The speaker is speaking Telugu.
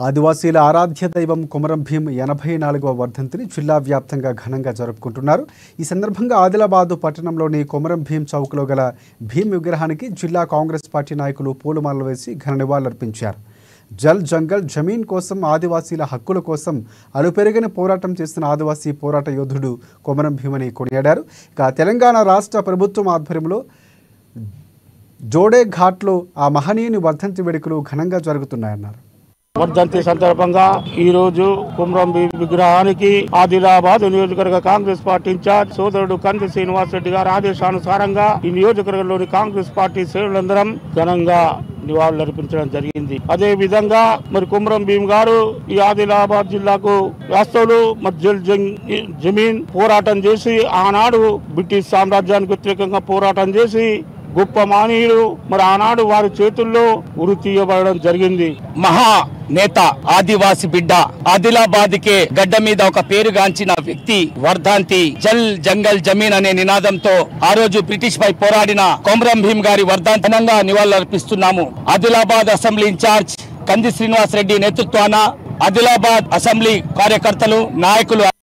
ఆదివాసీల ఆరాధ్య దైవం కొమరం భీం 84వ వర్ధంతిని జిల్లా వ్యాప్తంగా ఘనంగా జరుపుకుంటున్నారు. ఈ సందర్భంగా ఆదిలాబాద్ పట్టణంలోని కొమరం భీం చౌక్లో గల భీం విగ్రహానికి జిల్లా కాంగ్రెస్ పార్టీ నాయకులు పూలమాలలు వేసి ఘన నివాళులర్పించారు. జల్ జంగల్ జమీన్ కోసం ఆదివాసీల హక్కుల కోసం అలుపెరుగని పోరాటం చేస్తున్న ఆదివాసీ పోరాట యోధుడు కొమరం భీమని కొనియాడారు. ఇక తెలంగాణ రాష్ట్ర ప్రభుత్వం ఆధ్వర్యంలో జోడే ఘాట్లో ఆ మహనీయుని వర్ధంతి వేడుకలు ఘనంగా జరుగుతున్నాయన్నారు. వర్ధంతి సందర్భంగా ఈ రోజు కొమరం భీం విగ్రహానికి ఆదిలాబాద్ నియోజకవర్గ కాంగ్రెస్ పార్టీ ఇన్ఛార్జ్ సోదరుడు కంది శ్రీనివాస్ రెడ్డి గారి ఆదేశానుసారంగా ఈ నియోజకవర్గంలోని కాంగ్రెస్ పార్టీ శ్రేణులందరం ఘనంగా నివాళులర్పించడం జరిగింది. అదే విధంగా మరి కొమరం భీం గారు ఈ ఆదిలాబాద్ జిల్లాకు వాస్తవులు జల్ జమీన్ పోరాటం చేసి ఆనాడు బ్రిటిష్ సామ్రాజ్యానికి వ్యతిరేకంగా పోరాటం చేసి గొప్ప మానీయులు మరి ఆనాడు వారి చేతుల్లో ఉరి తీయబడడం జరిగింది. మహా నేత ఆదివాసి బిడ్డ ఆదిలాబాద్ కే గడ్డ మీద ఒక పేరుగాంచిన వ్యక్తి వర్ధంతి జల్ జంగల్ జమీన్ అనే నినాదంతో ఆ రోజు బ్రిటిష్ పై పోరాడిన కొమరం భీం గారి వర్ధంతిగా నివాళులర్పిస్తున్నాము. ఆదిలాబాద్ అసెంబ్లీ ఇన్ఛార్జ్ కంది శ్రీనివాస్ రెడ్డి నేతృత్వాన ఆదిలాబాద్ అసెంబ్లీ కార్యకర్తలు నాయకులు